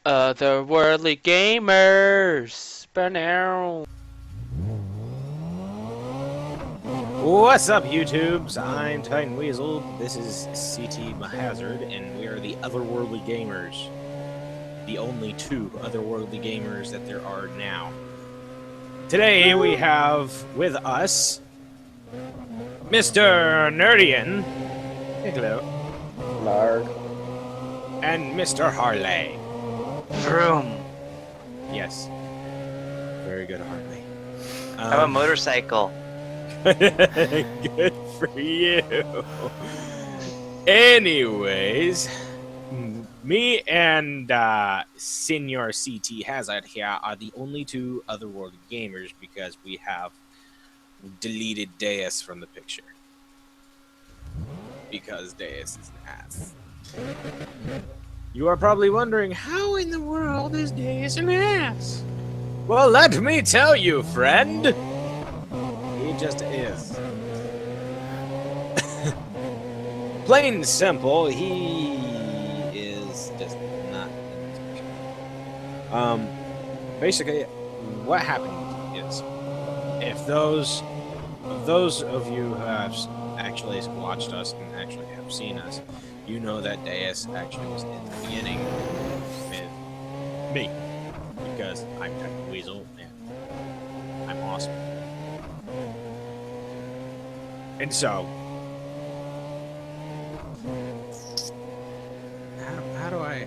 Otherworldly gamers. Bow. What's up, YouTubes? I'm Titan Weasel. This is CT Mahazard, and we are the Otherworldly Gamers. The only two Otherworldly Gamers that there are now. Today we have with us Mr. Nerdian. Hello. Lard. And Mr. Harley. Vroom. Yes. Very good, Harley. I'm a motorcycle. Good for you. Anyways, me and Senior CT Hazard here are the only two Otherworldly gamers because we have deleted Deus from the picture. Because Deus is an ass. You are probably wondering, how in the world is Deus an ass? Well, let me tell you, friend. He just is. Plain and simple, he is just not special. Basically, what happened is, if those of you who have actually watched us and actually have seen us, you know that Deus actually was in the beginning with me, because I'm Titan Weasel and I'm awesome. And so, how do I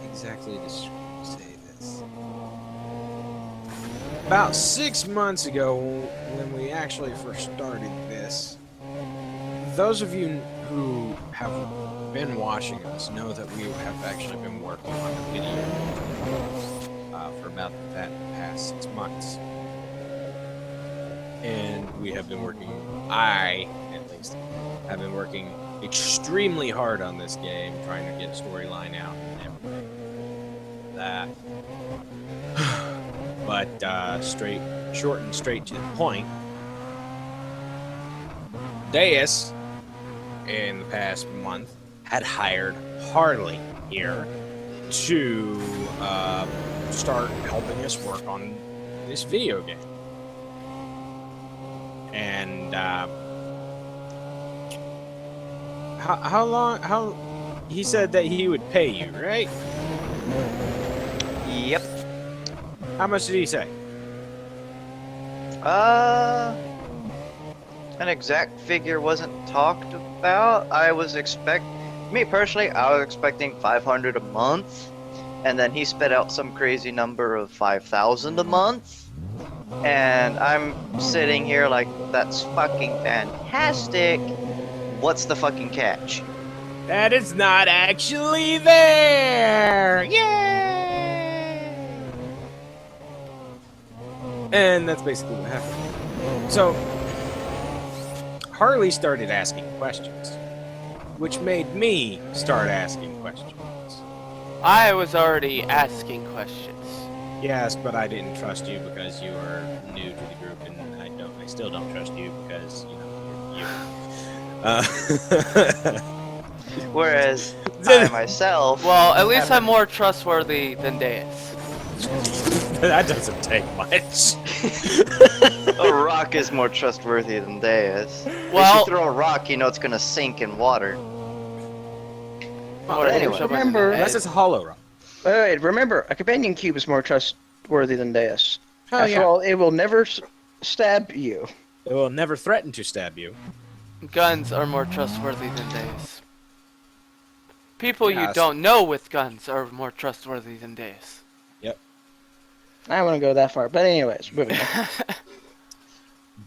exactly say this? About 6 months ago, when we actually first started this, those of you who have been watching us know that we have actually been working on a video for about that past 6 months. And we have been working, I at least, have been working extremely hard on this game, trying to get a storyline out and everything. That. But short and straight to the point, Deus, in the past month, had hired Harley here to start helping us work on this video game. And how he said that he would pay you, right? Yep. How much did he say? An exact figure wasn't talked about. Me personally, I was expecting 500 a month, and then he spit out some crazy number of 5,000 a month. And I'm sitting here like, that's fucking fantastic. What's the fucking catch? That is not actually there! Yay! And that's basically what happened. So, Harley started asking questions, which made me start asking questions. I was already asking questions. Yes, but I didn't trust you because you are new to the group, and I still don't trust you because, you know, you're you. Whereas I myself... Well, at least I'm more trustworthy than Deus. That doesn't take much. A rock is more trustworthy than Deus. Well, if you throw a rock, you know it's gonna sink in water. Well, anyway. Remember, Unless it's a hollow rock. wait, remember, a companion cube is more trustworthy than Deus. Oh, After yeah. all, it will never stab you. It will never threaten to stab you. guns are more trustworthy than Deus. People you Yes. don't know with guns are more trustworthy than Deus. Yep. I don't want to go that far, but anyways, moving on.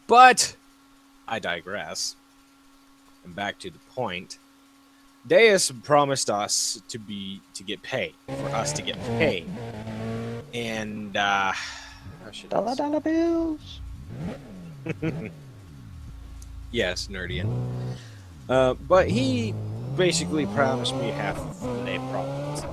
But I digress. And back to the point. Deus promised us to get paid, for us to get paid. And how should I say? Dollar bills. Yes, Nerdian. But he basically promised me half of the profits.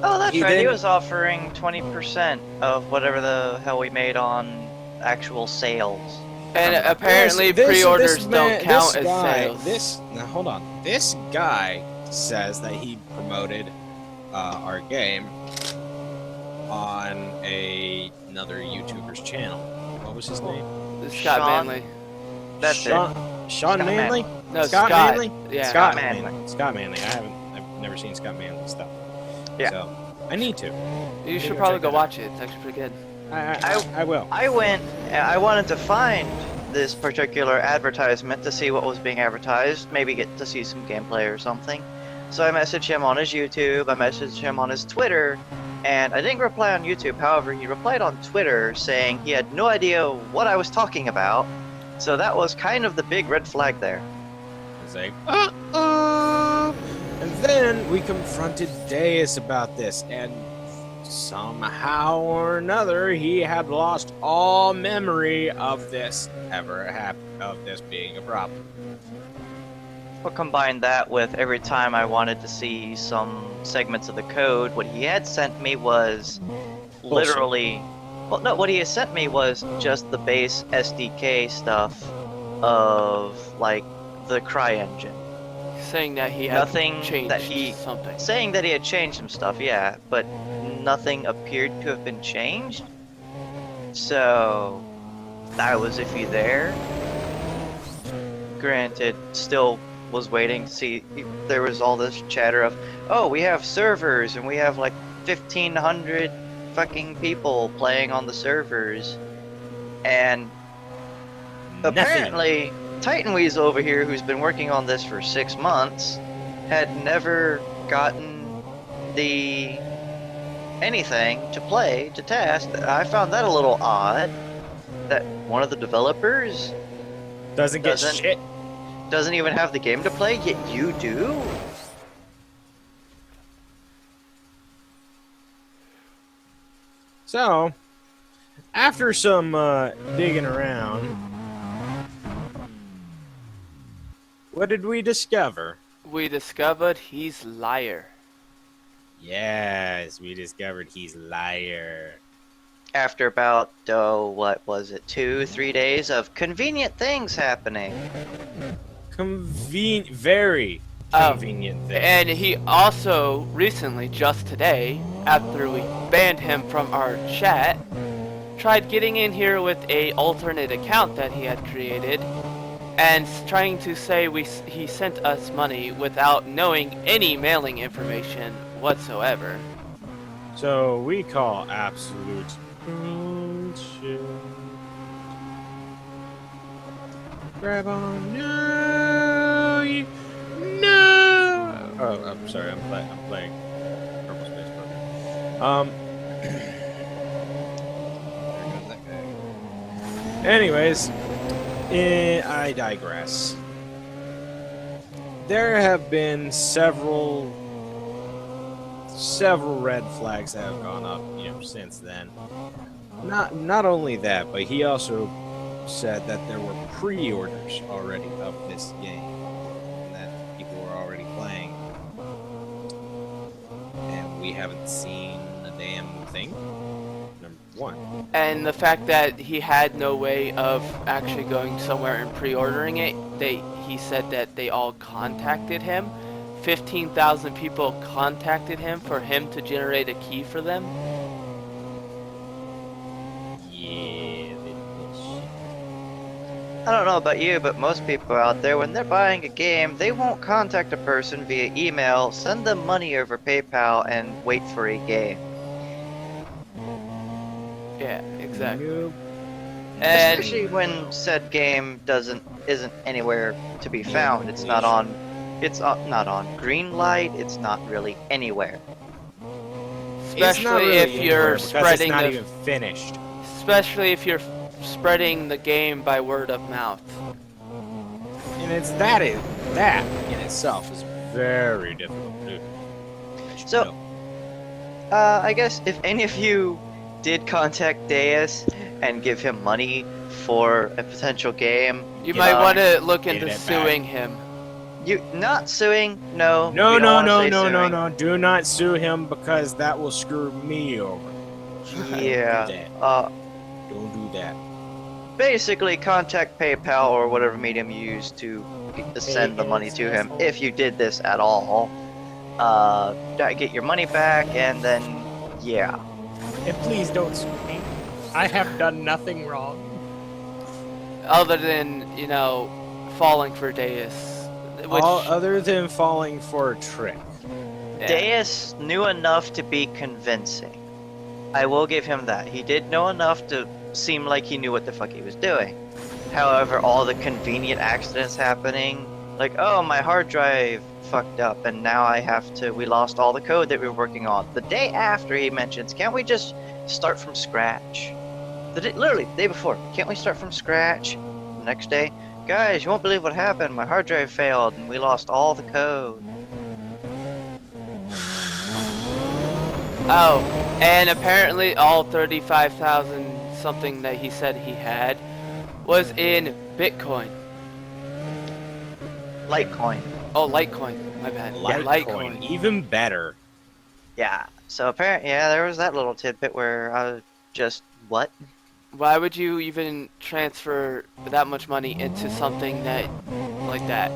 Oh, that's He right. He then- was offering 20% of whatever the hell we made on actual sales. And apparently pre-orders don't count as sales. Now hold on. This guy says that he promoted our game on another YouTuber's channel. What was his name? Scott Sean- Manley. That's Sean Scott Manley? No, Scott Scott. Manley? Yeah. Scott Manley. Manley. Scott Manley. I've never seen Scott Manley stuff. Yeah. So I need to. You should go probably check go that watch it. It's actually pretty good. I will. I went. I wanted to find this particular advertisement to see what was being advertised. Maybe get to see some gameplay or something. So I messaged him on his YouTube. I messaged him on his Twitter, and I didn't reply on YouTube. However, he replied on Twitter saying he had no idea what I was talking about. So that was kind of the big red flag there. It's like, uh-oh. And then we confronted Deus about this, and somehow or another, he had lost all memory of this of this being a problem. We'll combine that with every time I wanted to see some segments of the code, what he had sent me was literally. Well, no, what he had sent me was just the base SDK stuff of, like, the Cry engine. Saying that he had Nothing changed that he- something. Saying that he had changed some stuff, yeah, but nothing appeared to have been changed. So, I was iffy there. Granted, still was waiting to see. There was all this chatter of, oh, we have servers and we have like 1,500 fucking people playing on the servers. And apparently, Titan Weasel over here, who's been working on this for 6 months, had never gotten the anything to play to test. I found that a little odd. That one of the developers Doesn't get doesn't- shit. doesn't even have the game to play, yet you do. So, after some digging around, what did we discover? We discovered he's liar. Yes, we discovered he's liar. After about, what was it, 2-3 days of convenient things happening. Very convenient thing. And he also recently, just today, after we banned him from our chat, tried getting in here with a alternate account that he had created and trying to say he sent us money without knowing any mailing information whatsoever. So we call absolute bullshit. Grab on, no. Oh, I'm sorry. I'm playing Purple Space Program. There goes that guy. Anyways, I digress. There have been several red flags that have gone up, since then. Not only that, but he also said that there were pre-orders already of this game, and that people were already playing, and we haven't seen a damn thing. Number one. And the fact that he had no way of actually going somewhere and pre-ordering it, he said that they all contacted him. 15,000 people contacted him for him to generate a key for them. Yeah, I don't know about you, but most people out there, when they're buying a game, they won't contact a person via email, send them money over PayPal, and wait for a game. Yeah, exactly. Nope. And Especially when said game isn't anywhere to be found. It's not on Greenlight. It's not really anywhere. It's not especially really if anywhere you're because spreading it's not the, even finished. especially if you're spreading the game by word of mouth. And it's that in itself is very difficult to do. As you So- know. I guess if any of you did contact Deus and give him money for a potential game, You might want to look Get into it back. suing him. you not suing. No. No, we don't no, wanna no, say no, no, suing. no. Do not sue him because that will screw me over. Yeah. Don't do that. Don't do that. Basically, contact PayPal or whatever medium you use to send the money to him if you did this at all. get your money back, and then yeah. And please don't sue me. I have done nothing wrong. Other than, you know, falling for Deus. Which, All other than falling for a trick. yeah. Deus knew enough to be convincing. I will give him that. He did know enough to seem like he knew what the fuck he was doing. However, all the convenient accidents happening, like, oh, my hard drive fucked up, and now we lost all the code that we were working on. The day after, he mentions, can't we just start from scratch? Literally, the day before, can't we start from scratch? The next day, guys, you won't believe what happened. My hard drive failed, and we lost all the code. Oh, and apparently all 35,000 something that he said he had was in Bitcoin. Litecoin. Oh, Litecoin. My bad. Yeah, Litecoin, even better. Yeah. So apparently, yeah, there was that little tidbit where I was just, what? Why would you even transfer that much money into something that, like that?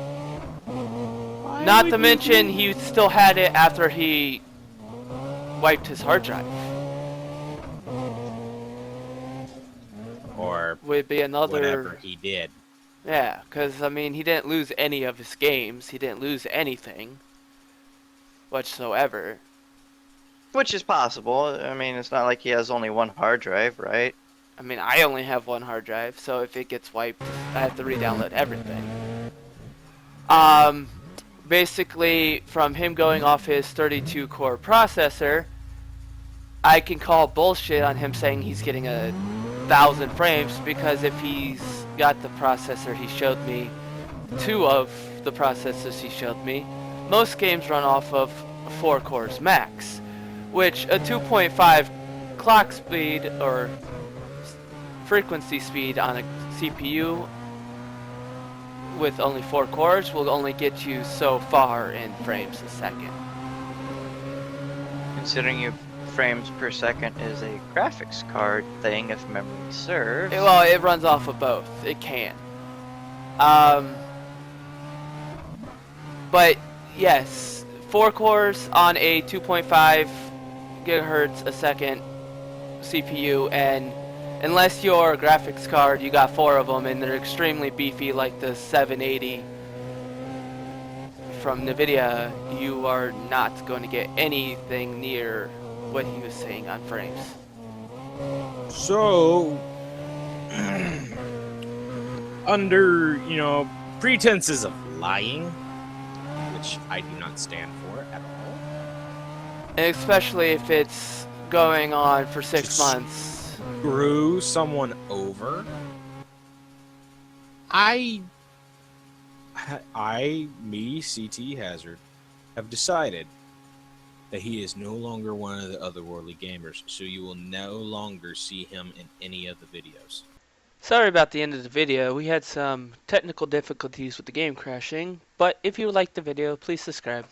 Why Not would to you mention do- he still had it after he wiped his hard drive. Or Would be another. whatever he did. Yeah, because, I mean, he didn't lose any of his games. He didn't lose anything whatsoever. Which is possible. I mean, it's not like he has only one hard drive, right? I mean, I only have one hard drive, so if it gets wiped, I have to re-download everything. Basically, from him going off his 32-core processor, I can call bullshit on him saying he's getting 1,000 frames, because if he's got the processor he showed me, 2 of the processors he showed me, most games run off of 4 cores max, which a 2.5 clock speed or frequency speed on a CPU with only 4 cores will only get you so far in frames a second. Considering your frames per second is a graphics card thing, if memory serves. Well, it runs off of both. It can. But yes, 4 cores on a 2.5 gigahertz a second CPU, and unless your graphics card, you got 4 of them and they're extremely beefy like the 780 from NVIDIA, you are not going to get anything near what he was saying on frames. So, under, pretenses of lying, which I do not stand for at all. And especially if it's going on for 6 Just months. Screw someone over. Me, CT Hazard, have decided that he is no longer one of the otherworldly gamers, so you will no longer see him in any of the videos. Sorry about the end of the video. We had some technical difficulties with the game crashing, but if you liked the video, please subscribe.